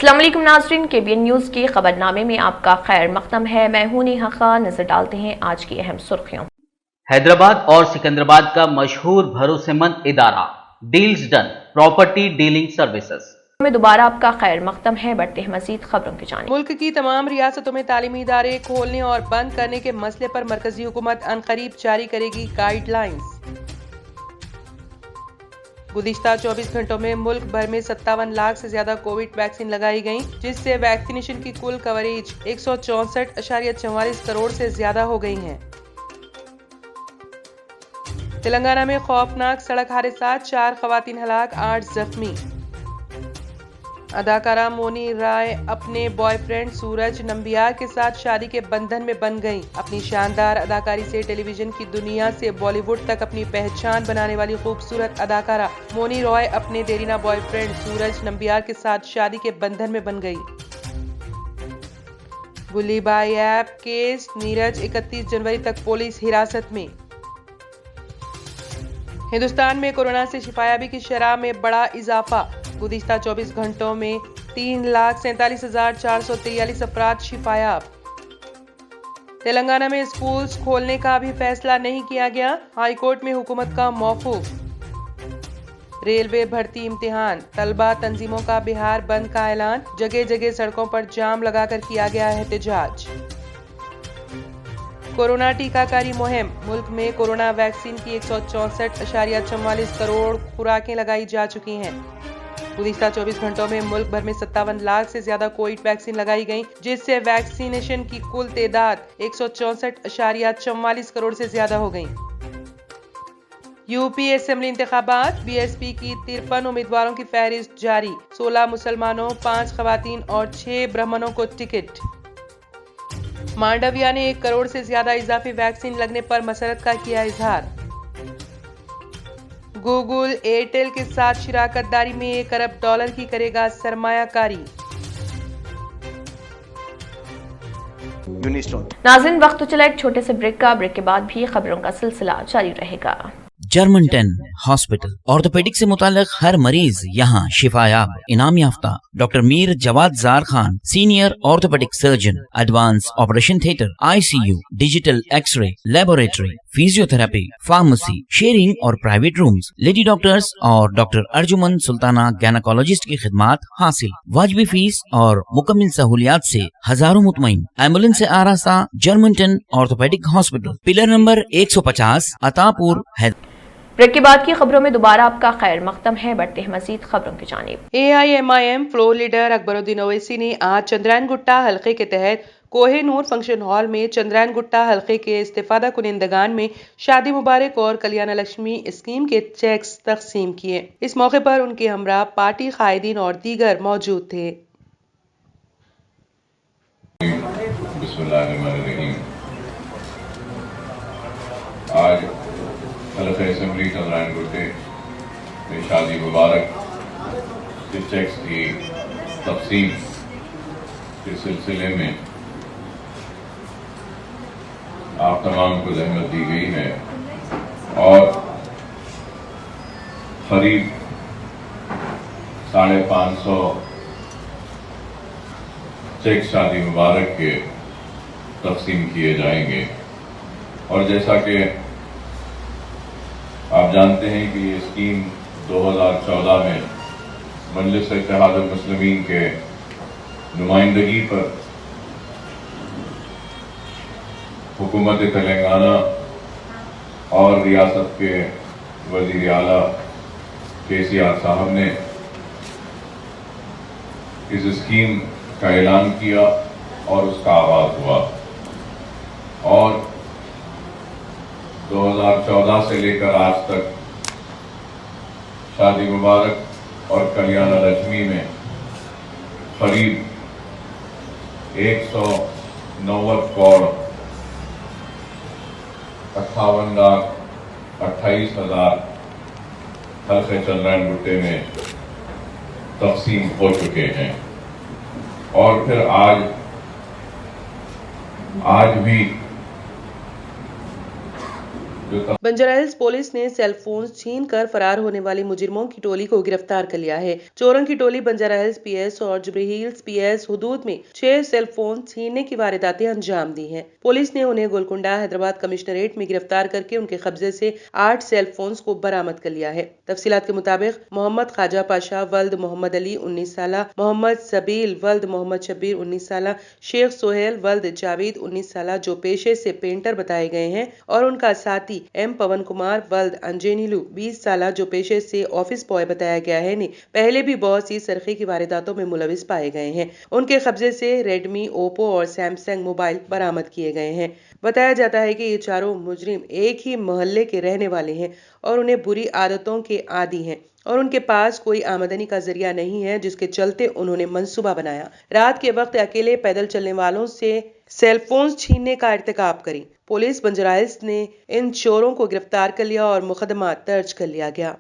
अस्सलाम वालेकुम नाज़रीन, KBN न्यूज़ के खबरनामे में आपका खैर मक़दम है। मैं हूं नेहा खान। नजर डालते हैं आज की अहम सुर्खियों। हैदराबाद और सिकंदराबाद का मशहूर भरोसेमंद इदारा deals done property dealing services में दोबारा आपका खैर मक़दम है। बढ़ते हैं मज़ीद खबरों की जानिब। मुल्क की तमाम रियासतों में तालीमी इदारे खोलने और बंद करने के मसले पर मरकजी हुकूमत अनकरीब जारी करेगी गाइडलाइंस। गुज़िश्ता 24 घंटों में मुल्क भर में 57 लाख से ज्यादा कोविड वैक्सीन लगाई गई, जिससे वैक्सीनेशन की कुल कवरेज 164.44 करोड़ से ज्यादा हो गई है। तेलंगाना में खौफनाक सड़क हादसा, 4 खवातीन हलाक, 8 जख्मी। अदाकारा मोनी राय अपने बॉयफ्रेंड सूरज नंबियार के साथ शादी के बंधन में बंध गईं। अपनी शानदार अदाकारी से टेलीविजन की दुनिया से बॉलीवुड तक अपनी पहचान बनाने वाली खूबसूरत अदाकारा मोनी रॉय अपने देरीना बॉयफ्रेंड सूरज नंबियार के साथ शादी के बंधन में बंध गई। गुलीबाई ऐप केस, नीरज 31 जनवरी तक पुलिस हिरासत में। हिंदुस्तान में कोरोना से शिफायाबी की शरह में बड़ा इजाफा। गुज़िश्ता 24 घंटों में 3,47,443 अफराद शिफायाब। तेलंगाना में स्कूल्स खोलने का भी फैसला नहीं किया गया, हाईकोर्ट में हुकूमत का मौकूफ। रेलवे भर्ती इम्तिहान, तलबा तंजीमों का बिहार बंद का ऐलान, जगह जगह सड़कों पर जाम लगाकर किया गया एहतजाज। कोरोना टीकाकारी मुहिम, मुल्क में कोरोना वैक्सीन की 164.44 करोड़ खुराकें लगाई जा चुकी हैं। गुज़िश्ता 24 घंटों में मुल्क भर में 57 लाख से ज्यादा कोविड वैक्सीन लगाई गई, जिससे वैक्सीनेशन की कुल तादाद 164.44 करोड़ से ज्यादा हो गई। यूपी असेंबली इंतखाबात, BSP की 53 उम्मीदवारों की फहरिस्त जारी, 16 मुसलमानों, 5 खवातीन और 6 ब्राह्मणों को टिकट। मांडविया ने 1 करोड़ से ज्यादा इजाफी वैक्सीन लगने पर मसरत का किया इजहार। गूगल एयरटेल के साथ शिराकतदारी में $1 अरब की करेगा सरमायाकारी। नाज़रीन, वक्त तो चला एक छोटे से ब्रेक का। ब्रेक के बाद भी खबरों का सिलसिला जारी रहेगा। जर्मन 10 हॉस्पिटल ऑर्थोपेडिक से मुताल्लिक हर मरीज यहाँ शिफायाब। इनाम याफ्ता doctor Mir Jawad Zar Khan, senior orthopedic surgeon, advance operation theatre, ICU, digital x-ray, laboratory, physiotherapy, pharmacy, sharing और प्राइवेट रूम्स, लेडी डॉक्टर्स और डॉक्टर अर्जुमन सुल्ताना गैनाकोलॉजिस्ट की खिदमात हासिल। वाजिबी फीस और मुकम्मल सहूलियात से हजारों मुतमईन। एम्बुलेंस से आरास्ता German 10 orthopedic hospital, pillar number 150, Attapur, Hyderabad. Break के बाद की खबरों में दोबारा आपका खैर मक़दम है। बढ़ते हैं मज़ीद खबरों की जानिब। AIMIM floor leader Akbaruddin Owaisi ने आज चंद्रायन गुट्टा हल्के के तहत कोहे नूर फंक्शन हॉल में चंद्रायन गुट्टा हल्के के इस्तिफादा कुनिंदगान में शादी मुबारक और कल्याण लक्ष्मी स्कीम के चेक्स तकसीम किए। इस मौके पर उनके हमरा पार्टी कायदीन और दीगर मौजूद थे। आज हल्का असेंबली चंद्रायन गुट्टे में शादी मुबारक के चेक्स की तकसीम के सिलसिले में आप तमाम को जहमत दी गई है और करीब 550 चेक शादी मुबारक के तकसीम किए जाएंगे। और जैसा कि आप जानते हैं कि ये स्कीम 2014 में मजलिस इत्तेहादुल मुस्लिमीन के नुमाइंदगी पर हुकूमत तेलंगाना और रियासत के वज़ीर आला KCR साहब ने इस स्कीम का ऐलान किया और उसका आगाज हुआ। और 2014 से लेकर आज तक शादी मुबारक और कल्याण लक्ष्मी में करीब 190 करोड़ 58,28,000 हल्के चंद्रायन गुट्टे में तकसीम हो चुके हैं। और फिर आज भी जो बंजारा हिल्स पुलिस ने सेल फोन छीन कर फरार होने वाली मुजरिमों की टोली को गिरफ्तार कर लिया है। चोरों की टोली बंजारा हिल्स पीएस और जुबली हिल्स पीएस हुदूद में 6 सेल फोन छीनने की वारदातें अंजाम दी हैं। पुलिस ने उन्हें गोलकुंडा हैदराबाद कमिश्नरेट में गिरफ्तार करके उनके कब्जे से 8 सेल फोन को बरामद कर लिया है। तफसीलात के मुताबिक मोहम्मद ख्वाजा पाशा वल्द मोहम्मद अली 19 साल, मोहम्मद सबील वल्द मोहम्मद शब्बीर 19 साल, शेख सोहेल वल्द जावेद 19 साल जो पेशे से पेंटर बताए गए हैं और उनका साथी एम पवन कुमार वल्द अंजेनीलू 20 साल जो पेशे से ऑफिस बॉय बताया गया है ने पहले भी बहुत सी सरखे की वारदातों में मुलविस पाए गए हैं। उनके कब्जे से रेडमी, ओप्पो और सैमसंग मोबाइल बरामद किए गए हैं। बताया जाता है कि ये चारों मुजरिम एक ही मोहल्ले के रहने वाले हैं और उन्हें बुरी आदतों के आदी हैं और उनके पास कोई आमदनी का जरिया नहीं है, जिसके चलते उन्होंने मंसूबा बनाया रात के वक्त अकेले पैदल चलने वालों से सेल फोन छीनने का इर्तिकाब करी। पुलिस बंजारा हिल्स ने इन चोरों को गिरफ्तार कर लिया और मुकदमा दर्ज कर लिया गया।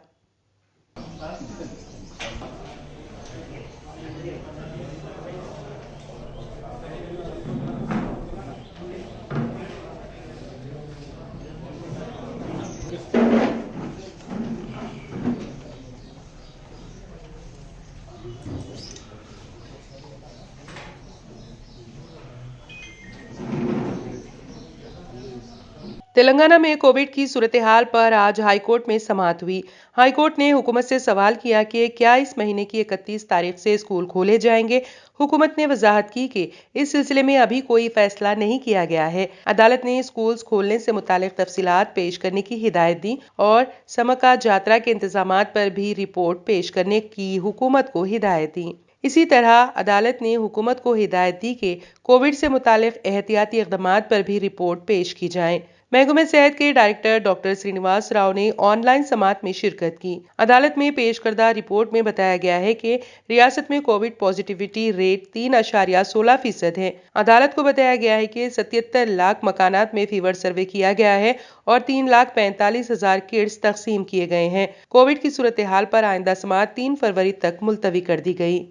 तेलंगाना में कोविड की सूरत हाल पर आज हाईकोर्ट में समाअत हुई। हाईकोर्ट ने हुकूमत से सवाल किया कि क्या इस महीने की 31 तारीख से स्कूल खोले जाएंगे। हुकूमत ने वजाहत की कि इस सिलसिले में अभी कोई फैसला नहीं किया गया है। अदालत ने स्कूल खोलने से मुतालिक तफसीलात पेश करने की हिदायत दी और समका जात्रा के इंतजामात पर भी रिपोर्ट पेश करने की हुकूमत को हिदायत दी। इसी तरह अदालत ने हुकूमत को हिदायत दी कि कोविड से मुतालिक एहतियाती इक़दामात पर भी रिपोर्ट पेश की जाए। महकमे सेहत के डायरेक्टर डॉक्टर श्रीनिवास राव ने ऑनलाइन समाअत में शिरकत की। अदालत में पेश करदा रिपोर्ट में बताया गया है कि रियासत में कोविड पॉजिटिविटी रेट 3.16% है। अदालत को बताया गया है कि 77 लाख मकानात में फीवर सर्वे किया गया है और 3,45,000 किट्स तकसीम किए गए हैं। कोविड की सूरत हाल पर आइंदा समाअत 3 फरवरी तक मुलतवी कर दी गई।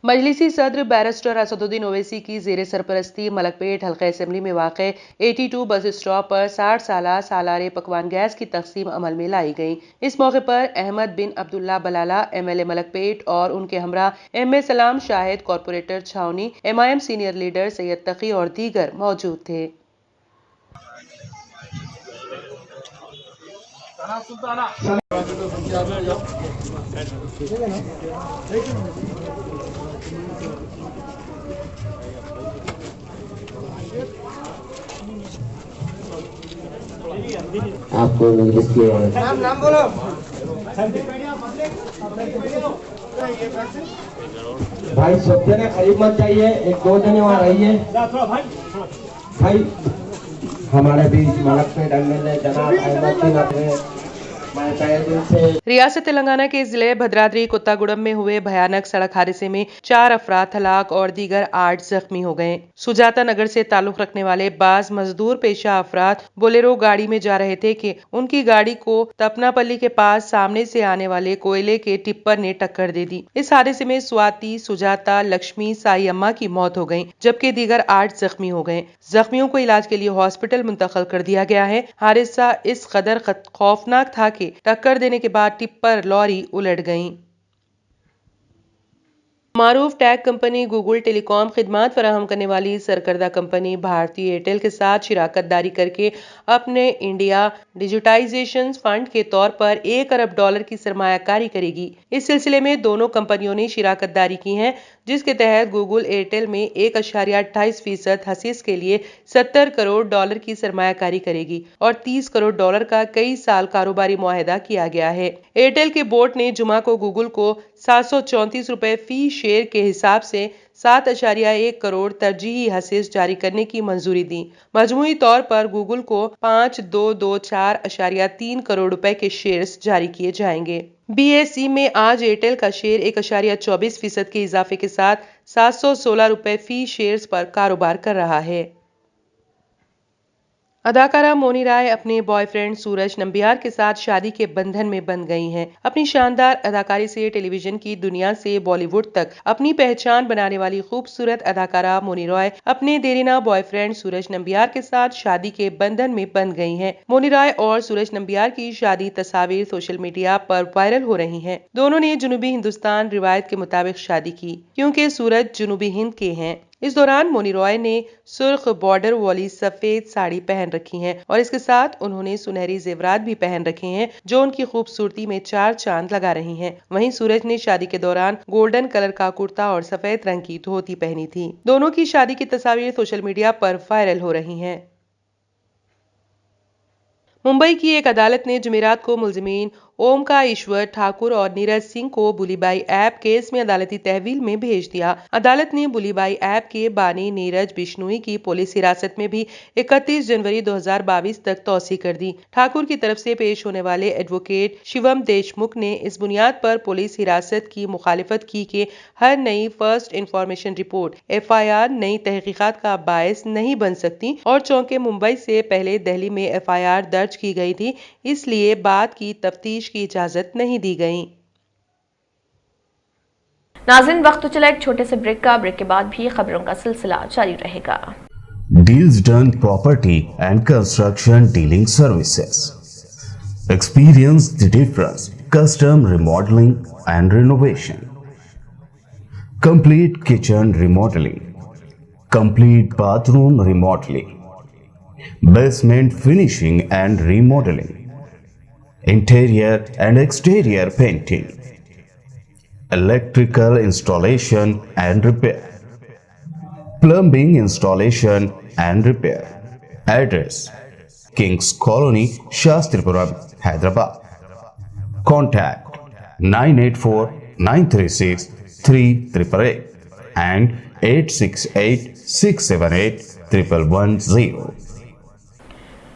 मजलिसी सदर बैरिस्टर असदुद्दीन ओवैसी की जेर सरपरस्ती मलकपेट हल्का असेंबली में वाक़े 82 बस स्टॉप पर 60 साला सालारे पकवान गैस की तकसीम अमल में लाई गई। इस मौके पर अहमद बिन अब्दुल्ला बलाला MLA मलकपेट और उनके हमरा MA सलाम शाहिद, कॉरपोरेटर छावनी, MIM सीनियर लीडर सैयद तकी और दीगर मौजूद थे। आपको मजलिस के नाम बोलो। भाई सब जने करीब मत जाइए, 1-2 जने वहाँ रहिए। भाई हमारे बीच मलकपेट MLA जनाब अहमद बिन अब्दुल्ला रियासत तेलंगाना के जिले भद्राद्री कोत्तागुड़म में हुए भयानक सड़क हादसे में 4 अफराद हलाक और दीगर 8 जख्मी हो गए। सुजाता नगर से ताल्लुक रखने वाले बाज मजदूर पेशा अफराद बोलेरो गाड़ी में जा रहे थे कि उनकी गाड़ी को तपनापल्ली के पास सामने से आने वाले कोयले के टिप्पर ने टक्कर दे दी। इस हादसे में स्वाति, सुजाता, लक्ष्मी, साई अम्मा की मौत हो गई, जबकि दीगर 8 जख्मी हो गए। जख्मियों को इलाज के लिए हॉस्पिटल मुंतकिल कर दिया गया है। हादसा इस कदर खौफनाक था कि टक्कर देने के बाद टिप्पर लॉरी उलट गई। मारूफ टैग कंपनी गूगल टेलीकॉम खिदमात फराहम करने वाली सरकर्दा कंपनी भारतीय एयरटेल के साथ शिराकत दारी करके अपने इंडिया डिजिटाइजेशन फंड के तौर पर $1 अरब की सरमायाकारी करेगी। इस सिलसिले में दोनों कंपनियों ने शिराकत दारी की है, जिसके तहत गूगल एयरटेल में 1.28% हसीस के लिए $70 करोड़ की सरमायाकारी करेगी और $30 करोड़ का कई साल कारोबारी मुआहदा किया गया है। एयरटेल के बोर्ड ने जुमा को गूगल को 734 रुपए फी शेयर के हिसाब से 7.1 करोड़ तरजीही हसीस जारी करने की मंजूरी दी। मजमूई तौर पर गूगल को 5,224.3 करोड़ रुपए के शेयर्स जारी किए जाएंगे। BSE में आज एयरटेल का शेयर 1.24% के इजाफे के साथ 716 रुपए फी शेयर्स पर कारोबार कर रहा है। अदाकारा मोनी राय अपने बॉयफ्रेंड सूरज नंबियार के साथ शादी के बंधन में बंध गई हैं। अपनी शानदार अदाकारी से टेलीविजन की दुनिया से बॉलीवुड तक अपनी पहचान बनाने वाली खूबसूरत अदाकारा मोनी रॉय अपने देरीना बॉयफ्रेंड सूरज नंबियार के साथ शादी के बंधन में बंध गई हैं। मोनी राय और सूरज नंबियार की शादी तस्वीर सोशल मीडिया पर वायरल हो रही हैं। दोनों ने जनूबी हिंदुस्तान रिवायत के मुताबिक शादी की, क्योंकि सूरज जनूबी हिंद के हैं। इस दौरान मोनी रॉय ने सुर्ख बॉर्डर वाली सफेद साड़ी पहन रखी है और इसके साथ उन्होंने सुनहरी जेवरात भी पहन रखे हैं, जो उनकी खूबसूरती में चार चांद लगा रही हैं। वहीं सूरज ने शादी के दौरान गोल्डन कलर का कुर्ता और सफेद रंग की धोती पहनी थी। दोनों की शादी की तस्वीर सोशल मीडिया पर वायरल हो रही हैं। मुंबई की एक अदालत ने जुमेरात को मुलजिमीन ओमकार ईश्वर ठाकुर और नीरज सिंह को बुलीबाई ऐप केस में अदालती तहवील में भेज दिया। अदालत ने बुलीबाई ऐप के बानी नीरज बिश्नोई की पुलिस हिरासत में भी 31 जनवरी 2022 तक तौसी कर दी। ठाकुर की तरफ से पेश होने वाले एडवोकेट शिवम देशमुख ने इस बुनियाद पर पुलिस हिरासत की मुखालिफत की कि हर नई फर्स्ट इंफॉर्मेशन रिपोर्ट FIR नई तहकीकात का बायस नहीं बन सकती और चूंकि मुंबई से पहले दिल्ली में FIR दर्ज की गई थी, इसलिए बाद की तफ्तीश की इजाजत नहीं दी गई। नाज़रीन, वक्त तो चला एक छोटे से ब्रेक का। ब्रेक के बाद भी खबरों का सिलसिला जारी रहेगा। Deals Done Property and Construction Dealing Services. Experience the difference. Custom remodeling and renovation. Complete kitchen remodeling. Complete bathroom remodeling. Basement finishing and remodeling. Interior and exterior painting. Electrical installation and repair. Plumbing installation and repair. Address: Kings Colony, Shastripuram, Hyderabad. Contact 984-936-3888 and 868-678-1110.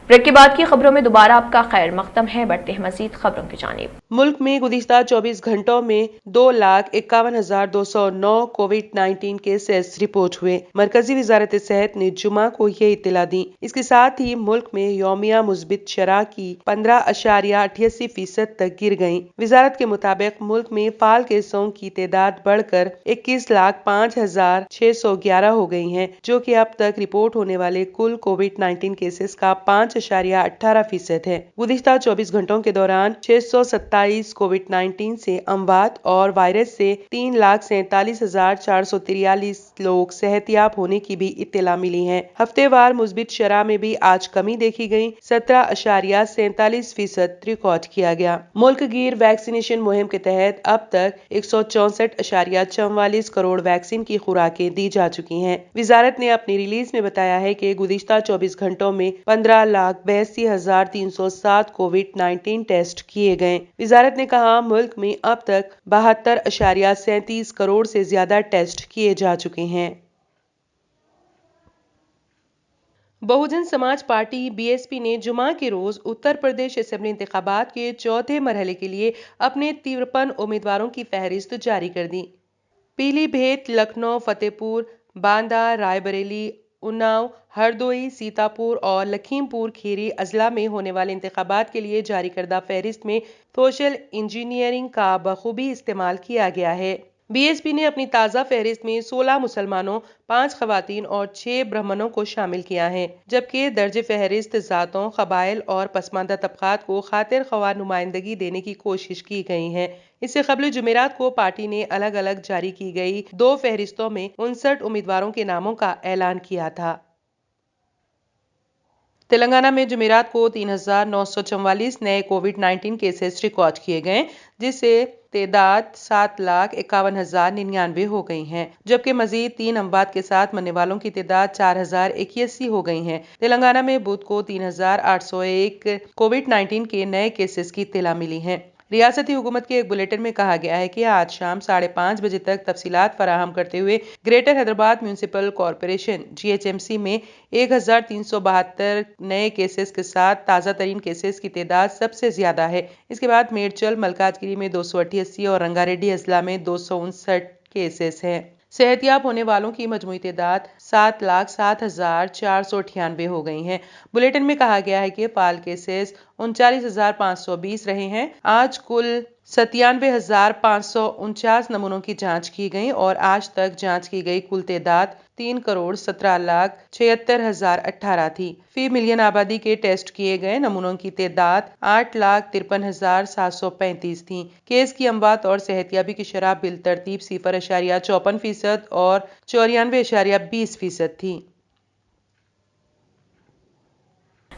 Break के बाद की खबरों में दोबारा आपका खैर मकदम है। बढ़ते हैं मजीद खबरों की जानिब। मुल्क में गुज़िश्ता 24 घंटों में 2,51,209 कोविड-19 केसेस रिपोर्ट हुए। मरकजी वजारत सेहत ने जुमा को ये इत्तला दी। इसके साथ ही मुल्क में यौमिया मुस्बित शरह की 15.88% तक गिर गई। वजारत के मुताबिक मुल्क में फाल केसों की तादाद बढ़कर 21,05,611 हो गई है, जो कि अब तक रिपोर्ट होने वाले कुल कोविड-19 केसेस का 5.18% है। गुज़िश्ता 24 घंटों के दौरान 627 कोविड-19 से अमवात और वायरस से 3,47,443 लोग सेहतियाब होने की भी इत्तला मिली है। हफ्तेवार मुस्बित शरह में भी आज कमी देखी गई। 17.47% रिकॉर्ड किया गया। मुल्क गिर वैक्सीनेशन मुहिम के तहत अब तक 164.44 करोड़ वैक्सीन की खुराकें दी जा चुकी हैं। वजारत ने अपनी रिलीज में बताया है कि गुज़िश्ता 24 घंटों में 15,82,307 कोविड-19 टेस्ट किए गए। वजारत ने कहा, मुल्क में अब तक 72.37 करोड़ से ज्यादा टेस्ट किए जा चुके हैं। बहुजन समाज पार्टी BSP ने जुमा के रोज उत्तर प्रदेश असेंबली इंतखाबात के चौथे मरहले के लिए अपने 53 उम्मीदवारों की फहरिस्त जारी कर दी। पीलीभीत, लखनऊ, फतेहपुर, बांदा, रायबरेली, उन्नाव, हरदोई, सीतापुर और लखीमपुर खीरी अजला में होने वाले इंतखाबात के लिए जारी करदा फहरिस्त में सोशल इंजीनियरिंग का बखूबी इस्तेमाल किया गया है। BSP ने अपनी ताज़ा फहरिस्त में 16 मुसलमानों, 5 खवातीन और 6 ब्राह्मणों को शामिल किया है, जबकि दर्ज फहरिस्त ज़ातों, क़बाइल और पसमानदा तबक़ात को खातिर ख्वाह नुमाइंदगी देने की कोशिश की गई है। इससे कबल जुमेरात को पार्टी ने अलग अलग जारी की गई 2 फहरिस्तों में 59 उम्मीदवारों के नामों का ऐलान किया था। तेलंगाना में जुमेरात को 3,944 नए कोविड-19 केसेस रिकॉर्ड किए गए, जिससे तादाद 7,51,099 हो गई है, जबकि मजीद 3 अमवात के साथ मरने वालों की तादाद 4,081 हो गई है। तेलंगाना में बुध को 3,801 कोविड-19 के नए केसेस की इत्तला मिली है। रियासती हुकूमत के एक बुलेटिन में कहा गया है कि आज शाम 5:30 बजे तक तफसीलात फराहम करते हुए greater Hyderabad municipal corporation GHMC में 1,372 नए केसेस के साथ ताज़ा तरीन केसेस की तादाद सबसे ज्यादा है। इसके बाद मेडचल, मलकाजगिरी में 288 और रंगारेड्डी अजला में 259 केसेस हैं। सेहतियाब होने वालों की मजमूई तादाद 7,07,498 हो गई है। बुलेटिन में कहा गया है कि फाल केसेस 39,520 रहे हैं। आज कुल 97,549 नमूनों की जांच की गई और आज तक जांच की गई कुल तादाद 3,17,76,018 थी। फी मिलियन आबादी के टेस्ट किए गए नमूनों की तादाद 8,53,735 थी। केस की अमवात और सेहतियाबी की शरह बिल तरतीब 0.54% और 94.20% थी।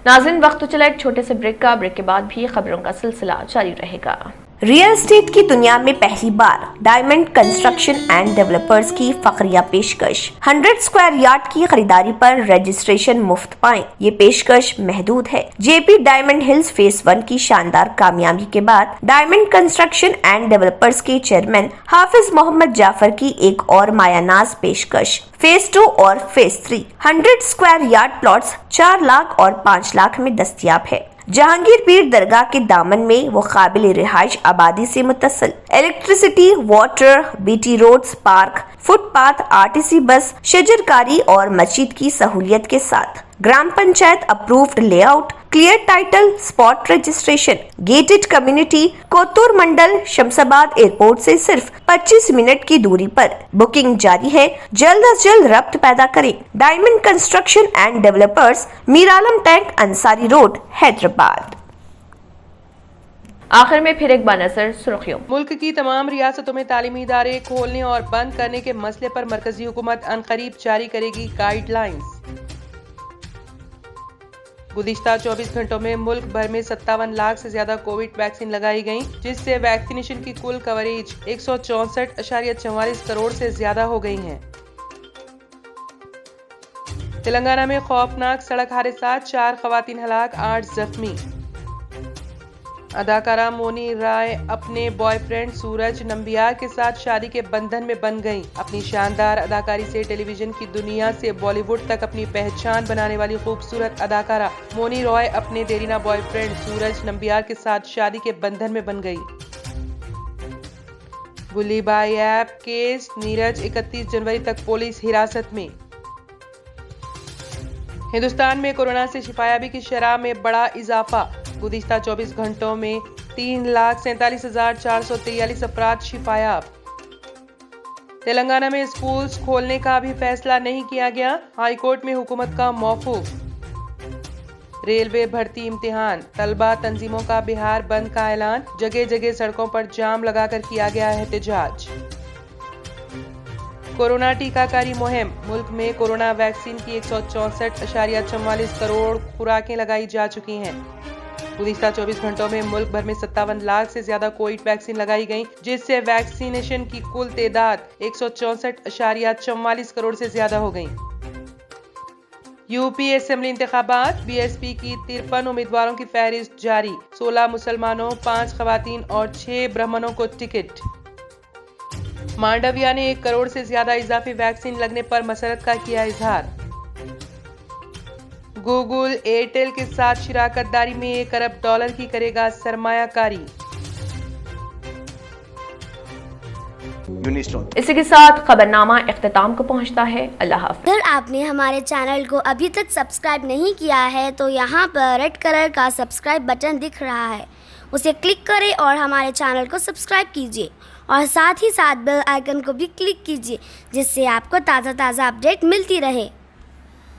नाज़रीन, वक्त तो चला एक छोटे से ब्रेक का। ब्रेक के बाद भी खबरों का सिलसिला जारी रहेगा। रियल एस्टेट की दुनिया में पहली बार डायमंड कंस्ट्रक्शन एंड डेवलपर्स की फखरिया पेशकश। 100 स्क्वायर यार्ड की खरीदारी पर रजिस्ट्रेशन मुफ्त पाएं। ये पेशकश महदूद है। जेपी डायमंड हिल्स फेज 1 की शानदार कामयाबी के बाद डायमंड कंस्ट्रक्शन एंड डेवलपर्स के चेयरमैन हाफिज मोहम्मद जाफर की एक और मायानाज पेशकश। फेज 2 और phase 3 100 square yard plots 4 lakh और 5 लाख में दस्तयाब है। जहांगीर पीर दरगाह के दामन में वो काबिल रिहाइश आबादी से मुत्तसिल electricity, water, BT roads, park, footpath, RTC bus, शजरकारी और मस्जिद की सहूलियत के साथ gram panchayat approved layout, clear title, spot registration, gated community, Kothur mandal, Shamshabad airport से सिर्फ 25 मिनट की दूरी पर। बुकिंग जारी है, जल्द अज जल्द रब्त पैदा करें। Diamond construction and developers, Miralam tank, Ansari road, Hyderabad. आखिर में फिर एक बार नजर सुर्खियों। मुल्क की तमाम रियासतों में तालीमी इदारे खोलने और बंद करने के मसले पर मरकजी हुकूमत अनकरीब जारी करेगी गाइडलाइंस। गुज़िश्ता 24 घंटों में मुल्क भर में 57 लाख से ज्यादा कोविड वैक्सीन लगाई गई, जिससे वैक्सीनेशन की कुल कवरेज 164.44 करोड़ से ज्यादा हो गई है। तेलंगाना में खौफनाक सड़क हादसा, 4 खवातीन हलाक, 8 जख्मी। अदाकारा मोनी राय अपने बॉयफ्रेंड सूरज नंबियार के साथ शादी के बंधन में बंध गईं। अपनी शानदार अदाकारी से टेलीविजन की दुनिया से बॉलीवुड तक अपनी पहचान बनाने वाली खूबसूरत अदाकारा मोनी रॉय अपने देरीना बॉयफ्रेंड सूरज नंबियार के साथ शादी के बंधन में बंध गई। गुलीबाई ऐप केस, नीरज 31 जनवरी तक पुलिस हिरासत में। हिंदुस्तान में कोरोना से शिफायाबी की शरह में बड़ा इजाफा। गुज़िश्ता 24 घंटों में 3,47,443 अफराद शिफायाब। तेलंगाना में स्कूल्स खोलने का भी फैसला नहीं किया गया, हाईकोर्ट में हुकूमत का मौकूफ। रेलवे भर्ती इम्तिहान, तलबा तंजीमों का बिहार बंद का ऐलान, जगह जगह सड़कों पर जाम लगाकर किया गया एहतजाज। कोरोना टीकाकारी मुहिम, मुल्क में कोरोना वैक्सीन की 164.44 करोड़ खुराकें लगाई जा चुकी हैं। गुज़िश्ता 24 घंटों में मुल्क भर में 57 लाख से ज्यादा कोविड वैक्सीन लगाई गई, जिससे वैक्सीनेशन की कुल तादाद 164.44 करोड़ से ज्यादा हो गई। यूपी असेंबली इंतखाबात, बीएसपी की 53 उम्मीदवारों की फहरिस्त जारी। 16 मुसलमानों, 5 खवातीन और 6 ब्राह्मणों को टिकट। मांडविया ने 1 करोड़ से ज्यादा इजाफी वैक्सीन लगने पर मसरत का किया इजहार। गूगल एयरटेल के साथ शिराकतदारी में $1 अरब की करेगा सरमायाकारी। इसी के साथ खबरनामा इख्तिताम को पहुंचता है। अल्लाह हाफ़िज़। अगर आपने हमारे चैनल को अभी तक सब्सक्राइब नहीं किया है तो यहाँ पर रेड कलर का सब्सक्राइब बटन दिख रहा है, उसे क्लिक करें और हमारे चैनल को सब्सक्राइब कीजिए और साथ ही साथ बेल आइकन को भी क्लिक कीजिए, जिससे आपको ताज़ा अपडेट मिलती रहे।